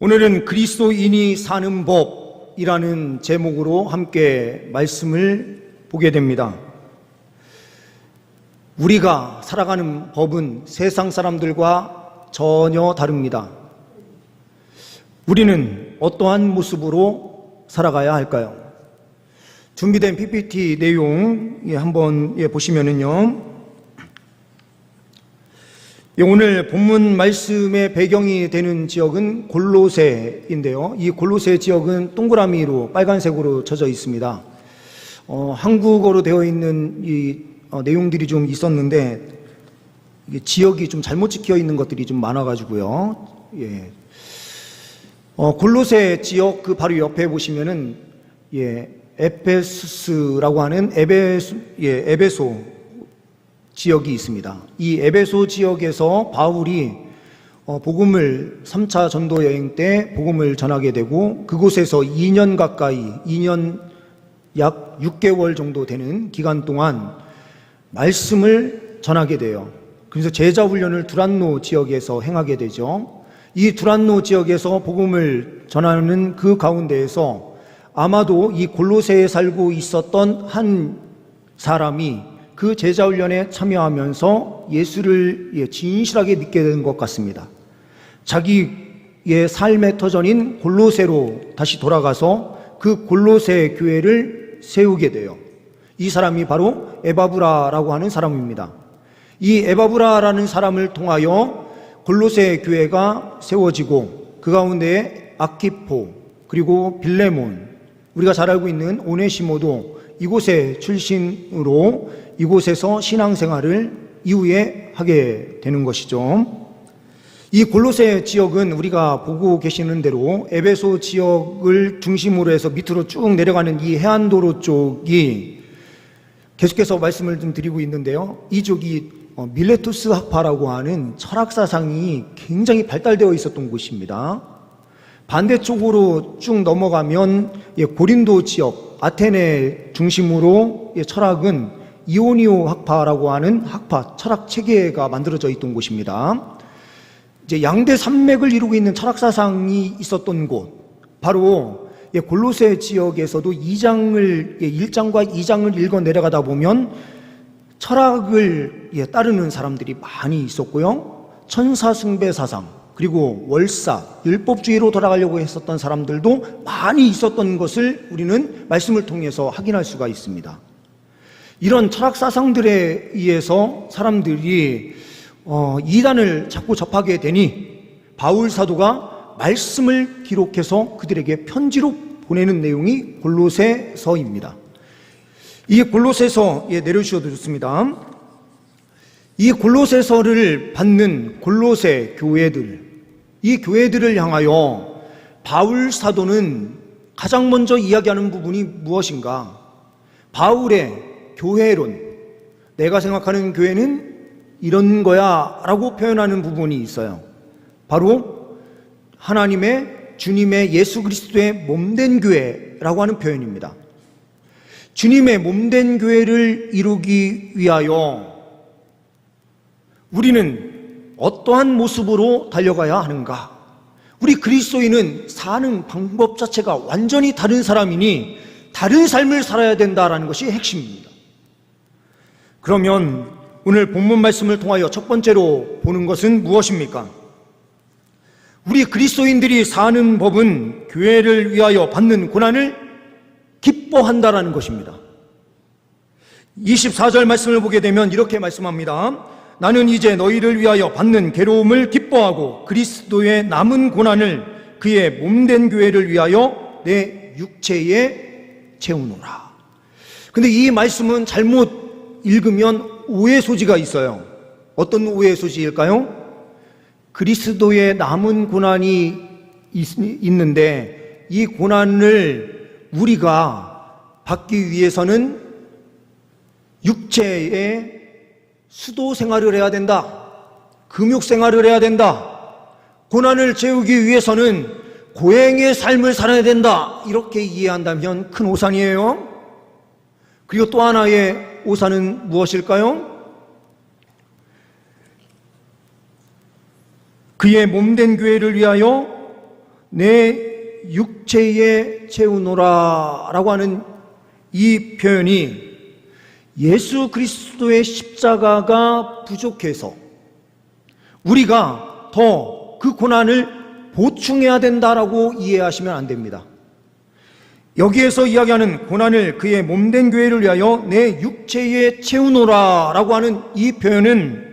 오늘은 그리스도인이 사는 법이라는 제목으로 함께 말씀을 보게 됩니다. 우리가 살아가는 법은 세상 사람들과 전혀 다릅니다. 우리는 어떠한 모습으로 살아가야 할까요? 준비된 PPT 내용 한번 보시면은요, 오늘 본문 말씀의 배경이 되는 지역은 골로새인데요. 이 골로새 지역은 동그라미로 빨간색으로 쳐져 있습니다. 한국어로 되어 있는 이 내용들이 좀 있었는데 이게 지역이 좀 잘못 찍혀 있는 것들이 좀 많아가지고요. 골로새 지역 그 바로 옆에 보시면은 에페수스라고 하는 에베소 지역이 있습니다. 이 에베소 지역에서 바울이 복음을 3차 전도 여행 때 복음을 전하게 되고 그곳에서 2년 가까이 2년 약 6개월 정도 되는 기간 동안 말씀을 전하게 돼요. 그래서 제자 훈련을 두란노 지역에서 행하게 되죠. 이 두란노 지역에서 복음을 전하는 그 가운데에서 아마도 이 골로새에 살고 있었던 한 사람이 그 제자훈련에 참여하면서 예수를 진실하게 믿게 된 것 같습니다. 자기의 삶의 터전인 골로새로 다시 돌아가서 그 골로새 교회를 세우게 돼요. 이 사람이 바로 에바브라라고 하는 사람입니다. 이 에바브라라는 사람을 통하여 골로새 교회가 세워지고 그 가운데 아키포 그리고 빌레몬, 우리가 잘 알고 있는 오네시모도 이곳의 출신으로 이곳에서 신앙생활을 이후에 하게 되는 것이죠. 이 골로새 지역은 우리가 보고 계시는 대로 에베소 지역을 중심으로 해서 밑으로 쭉 내려가는 이 해안도로 쪽이 계속해서 말씀을 좀 드리고 있는데요. 이쪽이 밀레투스 학파라고 하는 철학사상이 굉장히 발달되어 있었던 곳입니다. 반대쪽으로 쭉 넘어가면 고린도 지역, 아테네 중심으로 철학은 이오니오 학파라고 하는 학파, 철학 체계가 만들어져 있던 곳입니다. 이제 양대 산맥을 이루고 있는 철학사상이 있었던 곳, 바로 골로새 지역에서도 1장과 2장을 읽어 내려가다 보면 철학을 따르는 사람들이 많이 있었고요. 천사숭배 사상, 그리고 월사, 율법주의로 돌아가려고 했었던 사람들도 많이 있었던 것을 우리는 말씀을 통해서 확인할 수가 있습니다. 이런 철학 사상들에 의해서 사람들이 이단을 자꾸 접하게 되니 바울 사도가 말씀을 기록해서 그들에게 편지로 보내는 내용이 골로새서입니다. 이 골로새서 내려주셔도 좋습니다. 이 골로새서를 받는 골로새 교회들, 이 교회들을 향하여 바울 사도는 가장 먼저 이야기하는 부분이 무엇인가? 바울의 교회론, 내가 생각하는 교회는 이런 거야 라고 표현하는 부분이 있어요. 바로 하나님의 주님의 예수 그리스도의 몸된 교회라고 하는 표현입니다. 주님의 몸된 교회를 이루기 위하여 우리는 어떠한 모습으로 달려가야 하는가? 우리 그리스도인은 사는 방법 자체가 완전히 다른 사람이니 다른 삶을 살아야 된다라는 것이 핵심입니다. 그러면 오늘 본문 말씀을 통하여 첫 번째로 보는 것은 무엇입니까? 우리 그리스도인들이 사는 법은 교회를 위하여 받는 고난을 기뻐한다라는 것입니다. 24절 말씀을 보게 되면 이렇게 말씀합니다. 나는 이제 너희를 위하여 받는 괴로움을 기뻐하고 그리스도의 남은 고난을 그의 몸된 교회를 위하여 내 육체에 채우노라. 근데 이 말씀은 잘못 읽으면 오해 소지가 있어요. 어떤 오해 소지일까요? 그리스도의 남은 고난이 있는데 이 고난을 우리가 받기 위해서는 육체의 수도 생활을 해야 된다. 금욕 생활을 해야 된다. 고난을 채우기 위해서는 고행의 삶을 살아야 된다. 이렇게 이해한다면 큰 오산이에요. 그리고 또 하나의 오산은 무엇일까요? 그의 몸된 교회를 위하여 내 육체에 채우노라 라고 하는 이 표현이 예수 그리스도의 십자가가 부족해서 우리가 더 그 고난을 보충해야 된다라고 이해하시면 안 됩니다. 여기에서 이야기하는 고난을 그의 몸된 교회를 위하여 내 육체에 채우노라 라고 하는 이 표현은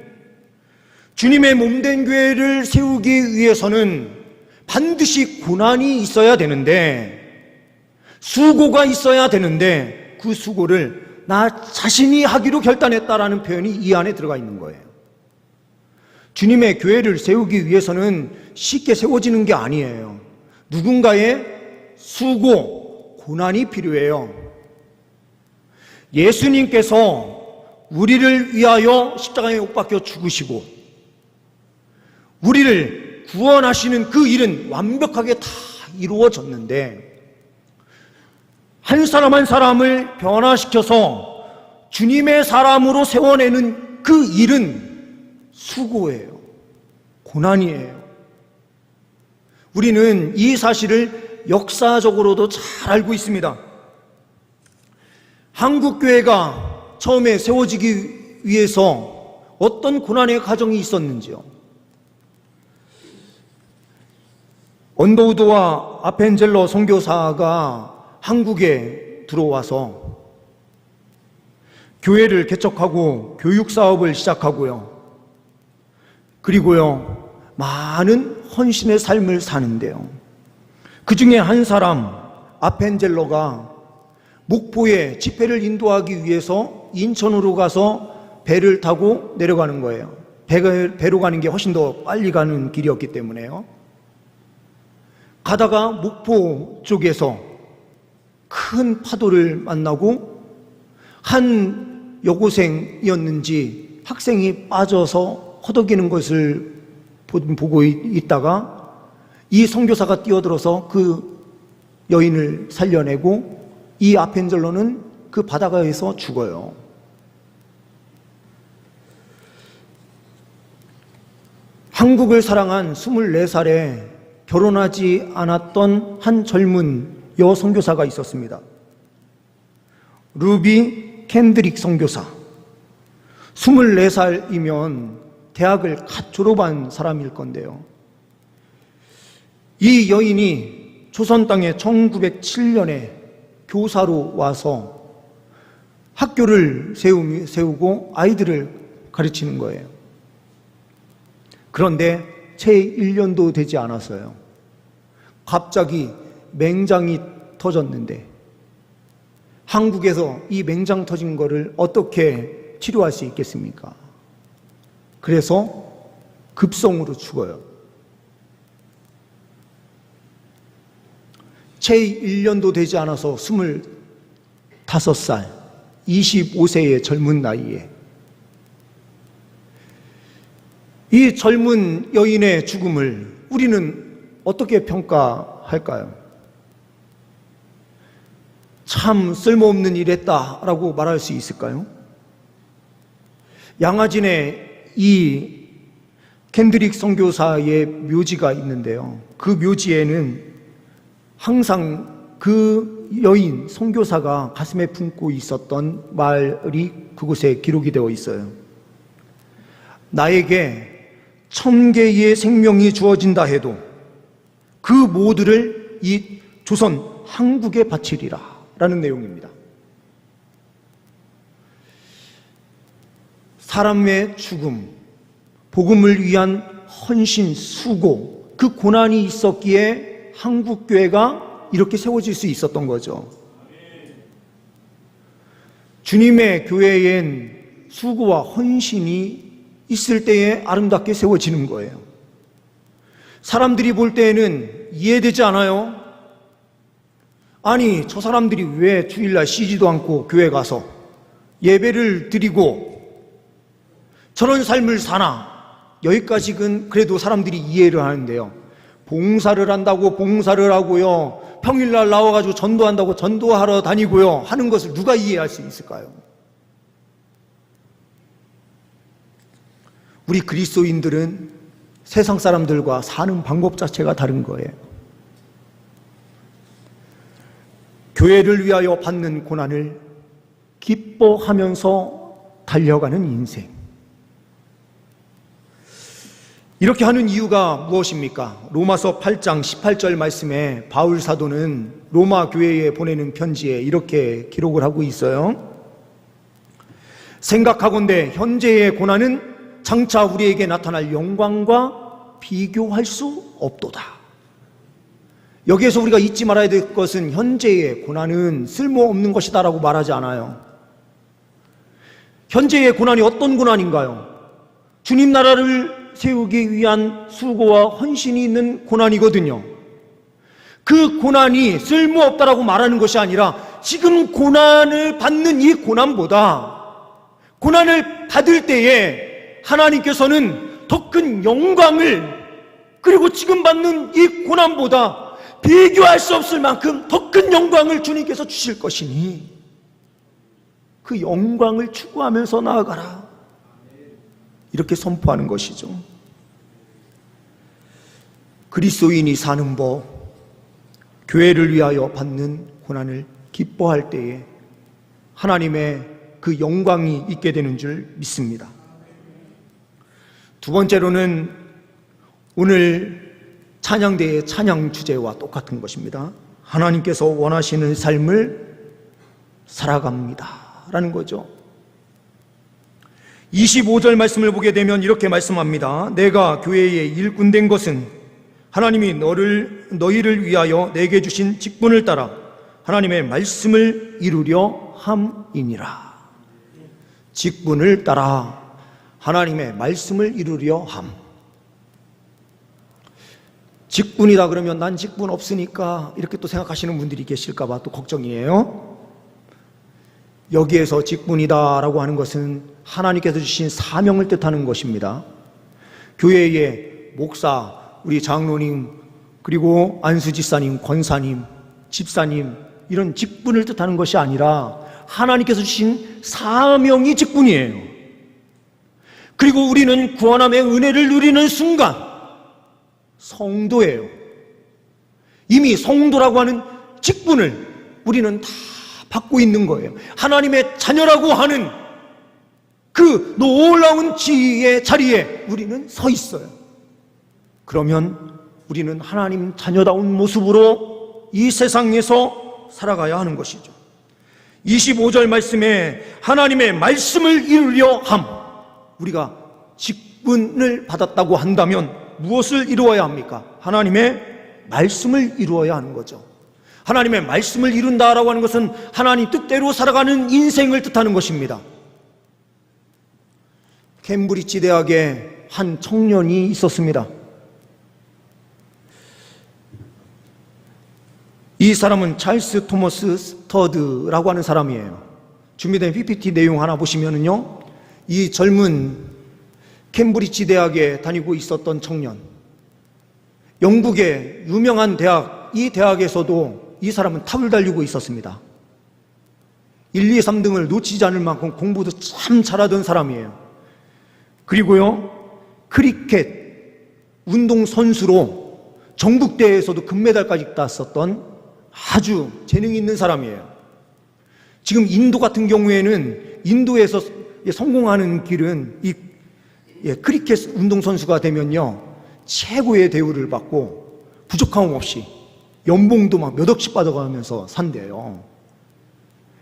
주님의 몸된 교회를 세우기 위해서는 반드시 고난이 있어야 되는데, 수고가 있어야 되는데, 그 수고를 나 자신이 하기로 결단했다라는 표현이 이 안에 들어가 있는 거예요. 주님의 교회를 세우기 위해서는 쉽게 세워지는 게 아니에요. 누군가의 수고, 고난이 필요해요. 예수님께서 우리를 위하여 십자가에 못 박혀 죽으시고 우리를 구원하시는 그 일은 완벽하게 다 이루어졌는데, 한 사람 한 사람을 변화시켜서 주님의 사람으로 세워내는 그 일은 수고예요. 고난이에요. 우리는 이 사실을 역사적으로도 잘 알고 있습니다. 한국교회가 처음에 세워지기 위해서 어떤 고난의 과정이 있었는지요. 언더우드와 아펜젤러 선교사가 한국에 들어와서 교회를 개척하고 교육사업을 시작하고요. 그리고요, 많은 헌신의 삶을 사는데요. 그 중에 한 사람, 아펜젤러가 목포에 집회를 인도하기 위해서 인천으로 가서 배를 타고 내려가는 거예요. 배로 가는 게 훨씬 더 빨리 가는 길이었기 때문에요. 가다가 목포 쪽에서 큰 파도를 만나고 한 여고생이었는지 학생이 빠져서 허덕이는 것을 보고 있다가 이 선교사가 뛰어들어서 그 여인을 살려내고 이 아펜젤러는 그 바닷가에서 죽어요. 한국을 사랑한 24살에 결혼하지 않았던 한 젊은 여선교사가 있었습니다. 루비 캔드릭 선교사. 24살이면 대학을 갓 졸업한 사람일 건데요. 이 여인이 조선 땅에 1907년에 교사로 와서 학교를 세우고 아이들을 가르치는 거예요. 그런데 채 1년도 되지 않았어요. 갑자기 맹장이 터졌는데 한국에서 이 맹장 터진 거를 어떻게 치료할 수 있겠습니까? 그래서 급성으로 죽어요. 채 1년도 되지 않아서 25살, 25세의 젊은 나이에 이 젊은 여인의 죽음을 우리는 어떻게 평가할까요? 참 쓸모없는 일 했다라고 말할 수 있을까요? 양화진에 이 캔드릭 선교사의 묘지가 있는데요. 그 묘지에는 항상 그 여인 선교사가 가슴에 품고 있었던 말이 그곳에 기록이 되어 있어요. 나에게 1000개의 생명이 주어진다 해도 그 모두를 이 조선 한국에 바치리라 라는 내용입니다. 사람의 죽음, 복음을 위한 헌신, 수고, 그 고난이 있었기에 한국교회가 이렇게 세워질 수 있었던 거죠. 주님의 교회엔 수고와 헌신이 있을 때에 아름답게 세워지는 거예요. 사람들이 볼 때에는 이해되지 않아요. 아니, 저 사람들이 왜 주일날 쉬지도 않고 교회 가서 예배를 드리고 저런 삶을 사나? 여기까지는 그래도 사람들이 이해를 하는데요. 봉사를 한다고 봉사를 하고요, 평일날 나와가지고 전도한다고 전도하러 다니고요 하는 것을 누가 이해할 수 있을까요? 우리 그리스도인들은 세상 사람들과 사는 방법 자체가 다른 거예요. 교회를 위하여 받는 고난을 기뻐하면서 달려가는 인생. 이렇게 하는 이유가 무엇입니까? 로마서 8장 18절 말씀에 바울 사도는 로마 교회에 보내는 편지에 이렇게 기록을 하고 있어요. 생각하건대 현재의 고난은 장차 우리에게 나타날 영광과 비교할 수 없도다. 여기에서 우리가 잊지 말아야 될 것은 현재의 고난은 쓸모없는 것이다라고 말하지 않아요. 현재의 고난이 어떤 고난인가요? 주님 나라를 세우기 위한 수고와 헌신이 있는 고난이거든요. 그 고난이 쓸모없다라고 말하는 것이 아니라 지금 고난을 받는 이 고난보다 고난을 받을 때에 하나님께서는 더 큰 영광을, 그리고 지금 받는 이 고난보다 비교할 수 없을 만큼 더 큰 영광을 주님께서 주실 것이니 그 영광을 추구하면서 나아가라, 이렇게 선포하는 것이죠. 그리스도인이 사는 법, 교회를 위하여 받는 고난을 기뻐할 때에 하나님의 그 영광이 있게 되는 줄 믿습니다. 두 번째로는 오늘 찬양대의 찬양 주제와 똑같은 것입니다. 하나님께서 원하시는 삶을 살아갑니다 라는 거죠. 25절 말씀을 보게 되면 이렇게 말씀합니다. 내가 교회의 일꾼 된 것은 하나님이 너희를 위하여 내게 주신 직분을 따라 하나님의 말씀을 이루려 함이니라. 직분을 따라 하나님의 말씀을 이루려 함. 직분이다 그러면 난 직분 없으니까 이렇게 또 생각하시는 분들이 계실까 봐 또 걱정이에요. 여기에서 직분이다 라고 하는 것은 하나님께서 주신 사명을 뜻하는 것입니다. 교회의 목사, 우리 장로님, 그리고 안수집사님, 권사님, 집사님, 이런 직분을 뜻하는 것이 아니라 하나님께서 주신 사명이 직분이에요. 그리고 우리는 구원함의 은혜를 누리는 순간 성도예요. 이미 성도라고 하는 직분을 우리는 다 받고 있는 거예요. 하나님의 자녀라고 하는 그 놀라운 지위의 자리에 우리는 서 있어요. 그러면 우리는 하나님 자녀다운 모습으로 이 세상에서 살아가야 하는 것이죠. 25절 말씀에 하나님의 말씀을 이루려 함. 우리가 직분을 받았다고 한다면 무엇을 이루어야 합니까? 하나님의 말씀을 이루어야 하는 거죠. 하나님의 말씀을 이룬다라고 하는 것은 하나님 뜻대로 살아가는 인생을 뜻하는 것입니다. 캠브리지 대학에 한 청년이 있었습니다. 이 사람은 찰스 토머스 스터드라고 하는 사람이에요. 준비된 PPT 내용 하나 보시면은요, 이 젊은 캠브리지 대학에 다니고 있었던 청년, 영국의 유명한 대학, 이 대학에서도 이 사람은 탑을 달리고 있었습니다. 1, 2, 3등을 놓치지 않을 만큼 공부도 참 잘하던 사람이에요. 그리고요, 크리켓 운동선수로 전국대회에서도 금메달까지 땄었던 아주 재능 있는 사람이에요. 지금 인도 같은 경우에는 인도에서 성공하는 길은 이 크리켓 운동선수가 되면요, 최고의 대우를 받고 부족함 없이 연봉도 막 몇 억씩 받아가면서 산대요.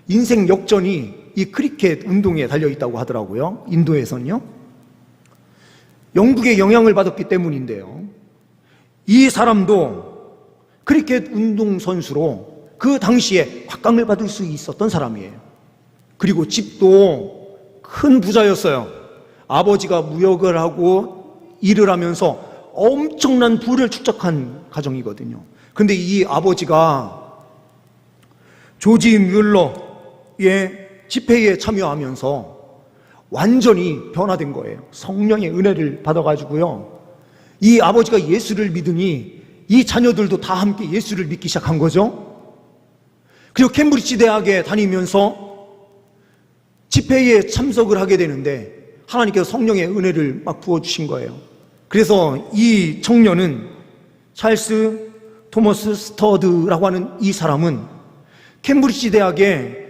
인생 역전이 이 크리켓 운동에 달려있다고 하더라고요. 인도에서는요. 영국의 영향을 받았기 때문인데요. 이 사람도 크리켓 운동선수로 그 당시에 곽강을 받을 수 있었던 사람이에요. 그리고 집도 큰 부자였어요. 아버지가 무역을 하고 일을 하면서 엄청난 부를 축적한 가정이거든요. 그런데 이 아버지가 조지 뮬러의 집회에 참여하면서 완전히 변화된 거예요. 성령의 은혜를 받아가지고요, 이 아버지가 예수를 믿으니 이 자녀들도 다 함께 예수를 믿기 시작한 거죠. 그리고 캠브리지 대학에 다니면서 집회에 참석을 하게 되는데 하나님께서 성령의 은혜를 막 부어주신 거예요. 그래서 이 청년은 찰스 토머스 스터드라고 하는 이 사람은 캠브리지 대학에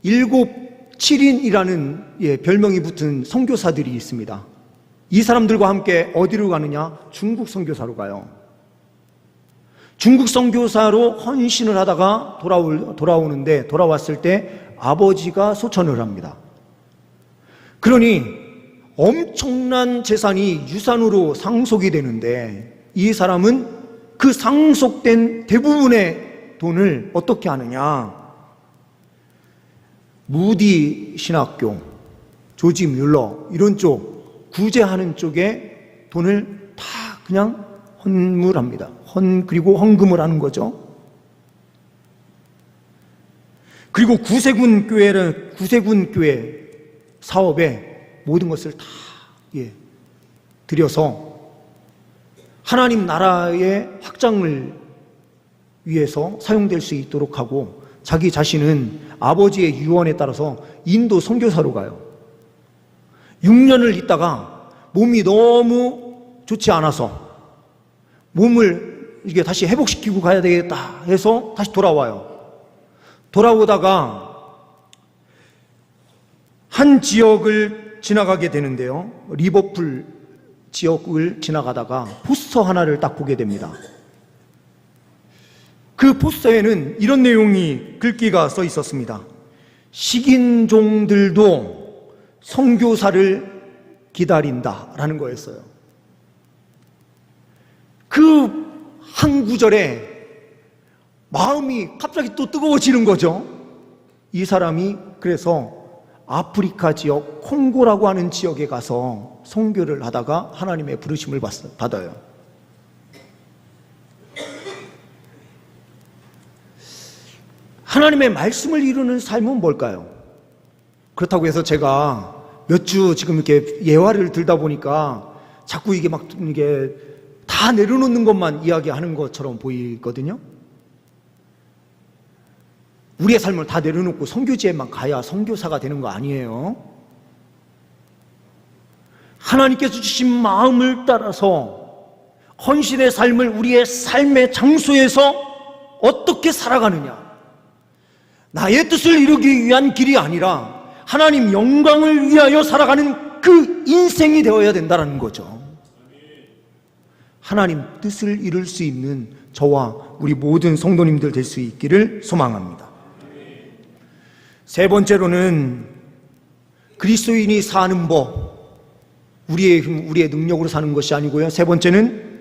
7인이라는 별명이 붙은 선교사들이 있습니다. 이 사람들과 함께 어디로 가느냐? 중국 선교사로 가요. 중국 선교사로 헌신을 하다가 돌아오는데, 돌아왔을 때 아버지가 소천을 합니다. 그러니 엄청난 재산이 유산으로 상속이 되는데, 이 사람은 그 상속된 대부분의 돈을 어떻게 하느냐? 무디 신학교, 조지 뮬러 이런 쪽, 구제하는 쪽에 돈을 다 그냥 헌물합니다. 그리고 헌금을 하는 거죠. 그리고 구세군 교회 사업에 모든 것을 다 들여서 하나님 나라의 확장을 위해서 사용될 수 있도록 하고, 자기 자신은 아버지의 유언에 따라서 인도 선교사로 가요. 6년을 있다가 몸이 너무 좋지 않아서 몸을 이게 다시 회복시키고 가야 되겠다 해서 다시 돌아와요. 돌아오다가 한 지역을 지나가게 되는데요, 리버풀 지역을 지나가다가 포스터 하나를 딱 보게 됩니다. 그 포스터에는 이런 내용이 글귀가 써 있었습니다. 식인종들도 선교사를 기다린다라는 거였어요. 그 한 구절에 마음이 갑자기 또 뜨거워지는 거죠. 이 사람이 그래서 아프리카 지역 콩고라고 하는 지역에 가서 선교를 하다가 하나님의 부르심을 받아요. 하나님의 말씀을 이루는 삶은 뭘까요? 그렇다고 해서 제가 몇 주 지금 이렇게 예화를 들다 보니까 자꾸 이게 다 내려놓는 것만 이야기하는 것처럼 보이거든요. 우리의 삶을 다 내려놓고 선교지에만 가야 선교사가 되는 거 아니에요. 하나님께서 주신 마음을 따라서 헌신의 삶을 우리의 삶의 장소에서 어떻게 살아가느냐, 나의 뜻을 이루기 위한 길이 아니라 하나님 영광을 위하여 살아가는 그 인생이 되어야 된다는 거죠. 하나님 뜻을 이룰 수 있는 저와 우리 모든 성도님들 될 수 있기를 소망합니다. 세 번째로는 그리스도인이 사는 법, 우리의 힘, 우리의 능력으로 사는 것이 아니고요, 세 번째는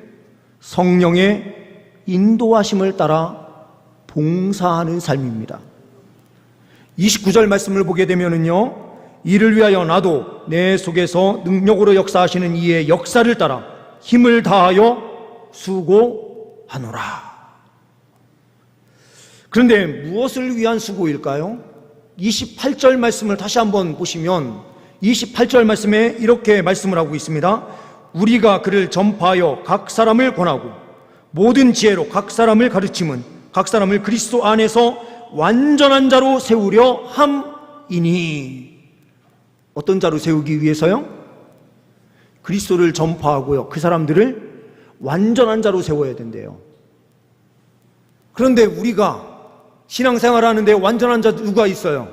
성령의 인도하심을 따라 봉사하는 삶입니다. 29절 말씀을 보게 되면은요, 이를 위하여 나도 내 속에서 능력으로 역사하시는 이의 역사를 따라 힘을 다하여 수고하노라. 그런데 무엇을 위한 수고일까요? 28절 말씀을 다시 한번 보시면 28절 말씀에 이렇게 말씀을 하고 있습니다. 우리가 그를 전파하여 각 사람을 권하고 모든 지혜로 각 사람을 가르침은 각 사람을 그리스도 안에서 완전한 자로 세우려 함이니. 어떤 자로 세우기 위해서요? 그리스도를 전파하고요, 그 사람들을 완전한 자로 세워야 된대요. 그런데 우리가 신앙생활 하는데 완전한 자 누가 있어요?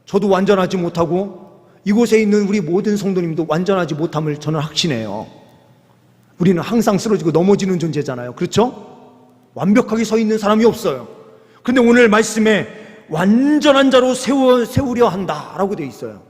저도 완전하지 못하고 이곳에 있는 우리 모든 성도님도 완전하지 못함을 저는 확신해요. 우리는 항상 쓰러지고 넘어지는 존재잖아요. 그렇죠? 완벽하게 서 있는 사람이 없어요. 그런데 오늘 말씀에 완전한 자로 세우려 한다라고 되어 있어요.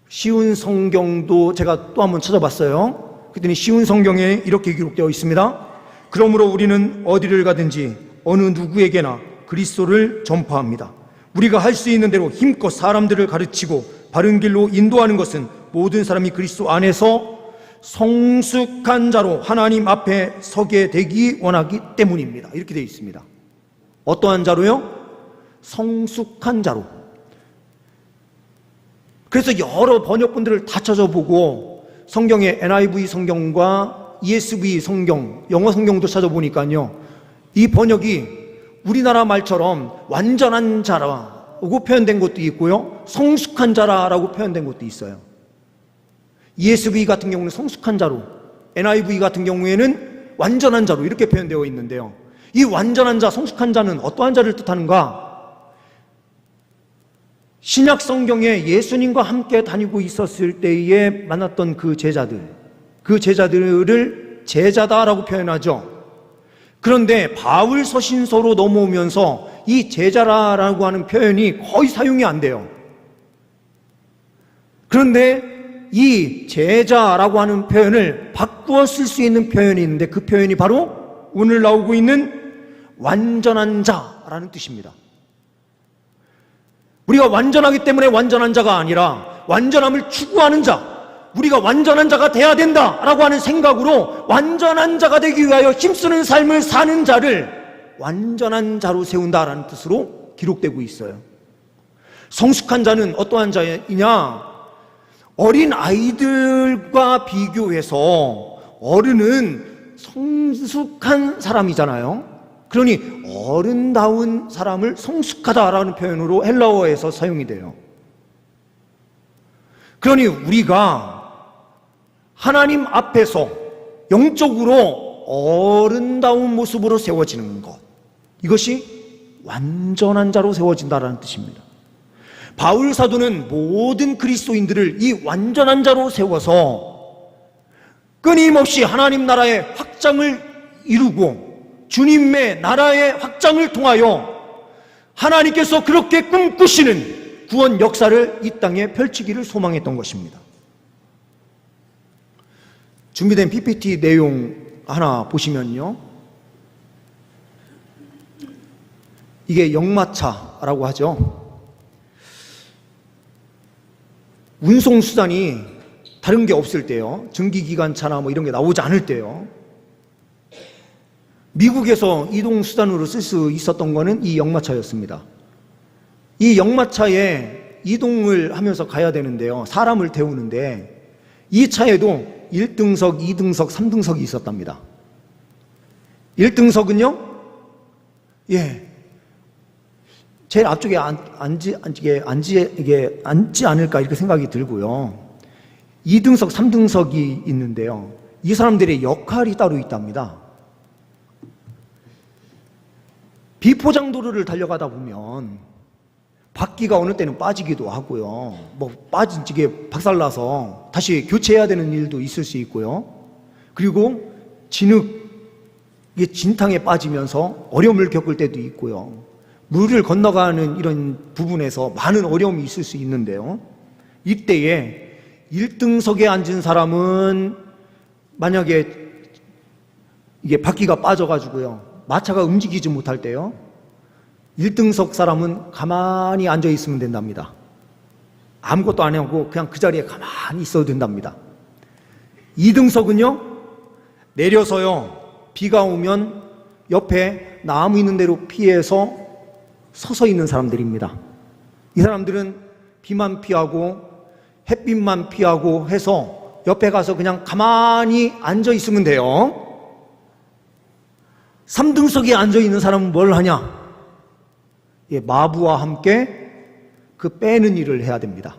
쉬운 성경도 제가 또 한번 찾아봤어요. 그랬더니 쉬운 성경에 이렇게 기록되어 있습니다. 그러므로 우리는 어디를 가든지 어느 누구에게나 그리스도를 전파합니다. 우리가 할 수 있는 대로 힘껏 사람들을 가르치고 바른 길로 인도하는 것은 모든 사람이 그리스도 안에서 성숙한 자로 하나님 앞에 서게 되기 원하기 때문입니다. 이렇게 되어 있습니다. 어떠한 자로요? 성숙한 자로. 그래서 여러 번역본들을 다 찾아보고 성경의 NIV 성경과 ESV 성경, 영어 성경도 찾아보니까요, 이 번역이 우리나라 말처럼 완전한 자라고 표현된 것도 있고요, 성숙한 자라고 표현된 것도 있어요. ESV 같은 경우는 성숙한 자로, NIV 같은 경우에는 완전한 자로 이렇게 표현되어 있는데요, 이 완전한 자, 성숙한 자는 어떠한 자를 뜻하는가? 신약 성경에 예수님과 함께 다니고 있었을 때에 만났던 그 제자들을 제자다라고 표현하죠. 그런데 바울 서신서로 넘어오면서 이 제자라고 하는 표현이 거의 사용이 안 돼요. 그런데 이 제자라고 하는 표현을 바꾸어 쓸 수 있는 표현이 있는데 그 표현이 바로 오늘 나오고 있는 완전한 자라는 뜻입니다. 우리가 완전하기 때문에 완전한 자가 아니라 완전함을 추구하는 자, 우리가 완전한 자가 돼야 된다라고 하는 생각으로 완전한 자가 되기 위하여 힘쓰는 삶을 사는 자를 완전한 자로 세운다라는 뜻으로 기록되고 있어요. 성숙한 자는 어떠한 자이냐? 어린 아이들과 비교해서 어른은 성숙한 사람이잖아요. 그러니 어른다운 사람을 성숙하다라는 표현으로 헬라어에서 사용이 돼요. 그러니 우리가 하나님 앞에서 영적으로 어른다운 모습으로 세워지는 것, 이것이 완전한 자로 세워진다라는 뜻입니다. 바울 사도는 모든 그리스도인들을 이 완전한 자로 세워서 끊임없이 하나님 나라의 확장을 이루고 주님의 나라의 확장을 통하여 하나님께서 그렇게 꿈꾸시는 구원 역사를 이 땅에 펼치기를 소망했던 것입니다. 준비된 PPT 내용 하나 보시면요, 이게 역마차라고 하죠. 운송수단이 다른 게 없을 때요, 증기기관차나 뭐 이런 게 나오지 않을 때요, 미국에서 이동수단으로 쓸 수 있었던 거는 이 역마차였습니다. 이 역마차에 이동을 하면서 가야 되는데요, 사람을 태우는데 이 차에도 1등석, 2등석, 3등석이 있었답니다. 1등석은요, 제일 앞쪽에 앉지 않을까 이렇게 생각이 들고요. 2등석, 3등석이 있는데요, 이 사람들의 역할이 따로 있답니다. 비포장도로를 달려가다 보면 바퀴가 어느 때는 빠지기도 하고요, 빠진 찌개 박살나서 다시 교체해야 되는 일도 있을 수 있고요, 그리고 진탕에 빠지면서 어려움을 겪을 때도 있고요, 물을 건너가는 이런 부분에서 많은 어려움이 있을 수 있는데요, 이때에 1등석에 앉은 사람은 만약에 이게 바퀴가 빠져가지고요, 마차가 움직이지 못할 때요, 1등석 사람은 가만히 앉아 있으면 된답니다. 아무것도 안 하고 그냥 그 자리에 가만히 있어도 된답니다. 2등석은요, 내려서요, 비가 오면 옆에 나무 있는 대로 피해서 서서 있는 사람들입니다. 이 사람들은 비만 피하고 햇빛만 피하고 해서 옆에 가서 그냥 가만히 앉아 있으면 돼요. 3등석에 앉아있는 사람은 뭘 하냐? 마부와 함께 그 빼는 일을 해야 됩니다.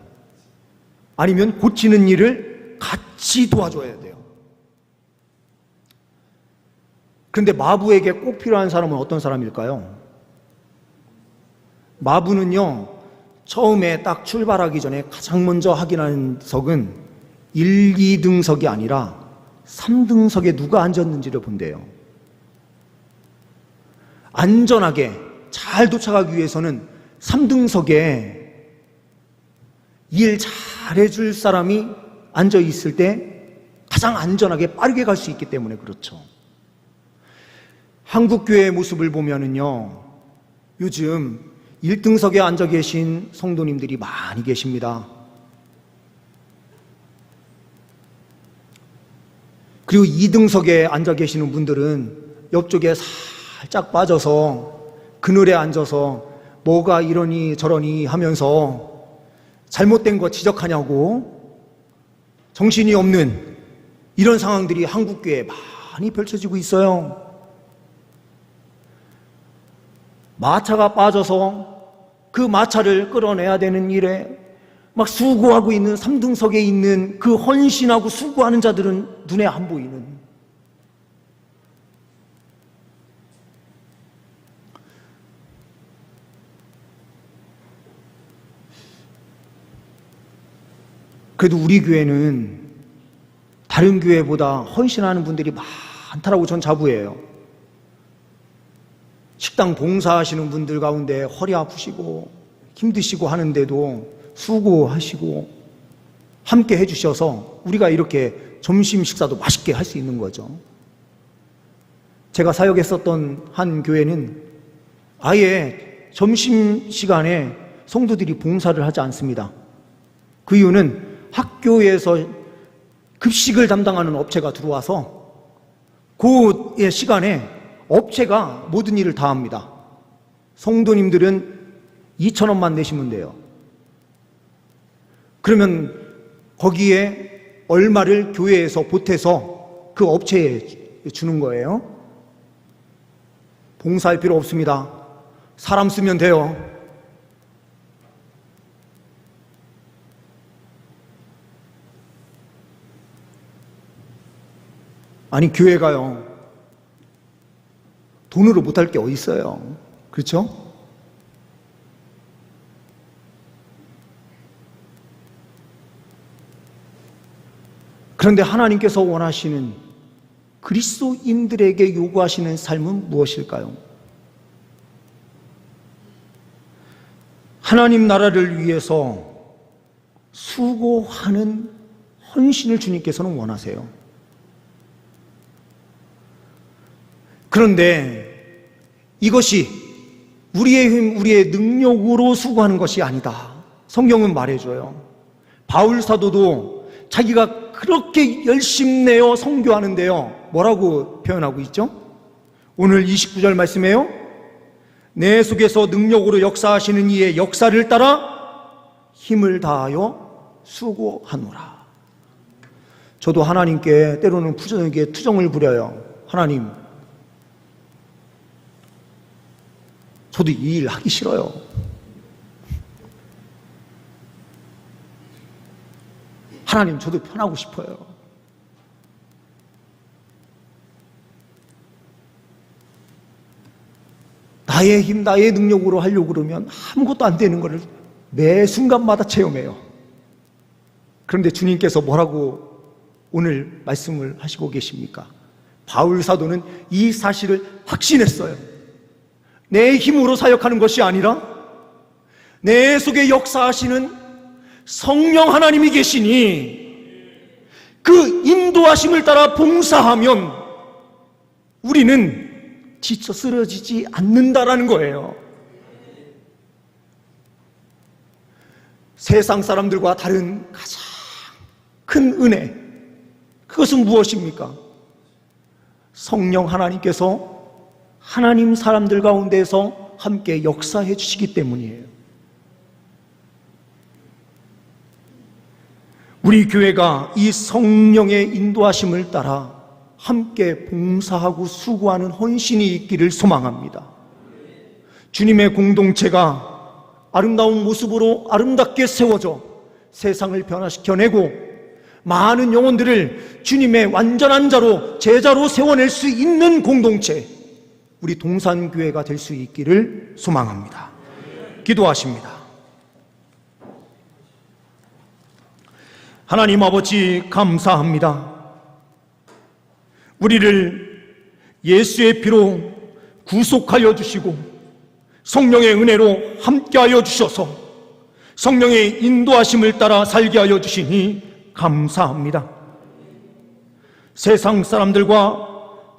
아니면 고치는 일을 같이 도와줘야 돼요. 그런데 마부에게 꼭 필요한 사람은 어떤 사람일까요? 마부는요, 처음에 딱 출발하기 전에 가장 먼저 확인하는 석은 1, 2등석이 아니라 3등석에 누가 앉았는지를 본대요. 안전하게 잘 도착하기 위해서는 3등석에 일 잘해줄 사람이 앉아있을 때 가장 안전하게 빠르게 갈 수 있기 때문에 그렇죠. 한국교회의 모습을 보면은요, 요즘 1등석에 앉아 계신 성도님들이 많이 계십니다. 그리고 2등석에 앉아 계시는 분들은 옆쪽에 살짝 빠져서 그늘에 앉아서 뭐가 이러니 저러니 하면서 잘못된 거 지적하냐고 정신이 없는 이런 상황들이 한국교회에 많이 펼쳐지고 있어요. 마차가 빠져서 그 마차를 끌어내야 되는 일에 막 수고하고 있는 3등석에 있는 그 헌신하고 수고하는 자들은 눈에 안 보이는, 그래도 우리 교회는 다른 교회보다 헌신하는 분들이 많다라고 전 자부해요. 식당 봉사하시는 분들 가운데 허리 아프시고 힘드시고 하는데도 수고하시고 함께 해주셔서 우리가 이렇게 점심 식사도 맛있게 할 수 있는 거죠. 제가 사역했었던 한 교회는 아예 점심시간에 성도들이 봉사를 하지 않습니다. 그 이유는 학교에서 급식을 담당하는 업체가 들어와서 그 시간에 업체가 모든 일을 다 합니다. 성도님들은 2,000원만 내시면 돼요. 그러면 거기에 얼마를 교회에서 보태서 그 업체에 주는 거예요. 봉사할 필요 없습니다. 사람 쓰면 돼요. 아니, 교회가요, 돈으로 못할 게 어디 있어요. 그렇죠? 그런데 하나님께서 원하시는 그리스도인들에게 요구하시는 삶은 무엇일까요? 하나님 나라를 위해서 수고하는 헌신을 주님께서는 원하세요. 그런데 이것이 우리의 힘, 우리의 능력으로 수고하는 것이 아니다. 성경은 말해줘요. 바울 사도도 자기가 그렇게 열심내어 선교하는데요, 뭐라고 표현하고 있죠? 오늘 29절 말씀에요. 내 속에서 능력으로 역사하시는 이의 역사를 따라 힘을 다하여 수고하노라. 저도 하나님께 때로는 부정에게 투정을 부려요. 하나님, 저도 이 일 하기 싫어요. 하나님, 저도 편하고 싶어요. 나의 힘, 나의 능력으로 하려고 그러면 아무것도 안 되는 것을 매 순간마다 체험해요. 그런데 주님께서 뭐라고 오늘 말씀을 하시고 계십니까? 바울 사도는 이 사실을 확신했어요. 내 힘으로 사역하는 것이 아니라 내 속에 역사하시는 성령 하나님이 계시니 그 인도하심을 따라 봉사하면 우리는 지쳐 쓰러지지 않는다라는 거예요. 세상 사람들과 다른 가장 큰 은혜, 그것은 무엇입니까? 성령 하나님께서 하나님 사람들 가운데서 함께 역사해 주시기 때문이에요. 우리 교회가 이 성령의 인도하심을 따라 함께 봉사하고 수고하는 헌신이 있기를 소망합니다. 주님의 공동체가 아름다운 모습으로 아름답게 세워져 세상을 변화시켜내고 많은 영혼들을 주님의 완전한 자로, 제자로 세워낼 수 있는 공동체, 우리 동산교회가 될 수 있기를 소망합니다. 기도하십니다. 하나님 아버지, 감사합니다. 우리를 예수의 피로 구속하여 주시고 성령의 은혜로 함께하여 주셔서 성령의 인도하심을 따라 살게 하여 주시니 감사합니다. 세상 사람들과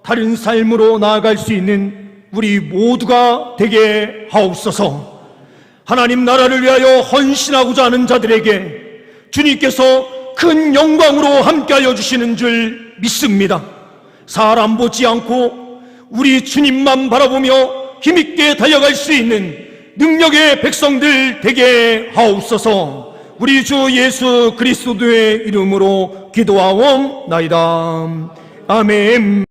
다른 삶으로 나아갈 수 있는 우리 모두가 되게 하옵소서. 하나님 나라를 위하여 헌신하고자 하는 자들에게 주님께서 큰 영광으로 함께하여 주시는 줄 믿습니다. 사람 보지 않고 우리 주님만 바라보며 힘있게 달려갈 수 있는 능력의 백성들 되게 하옵소서. 우리 주 예수 그리스도의 이름으로 기도하옵나이다. 아멘.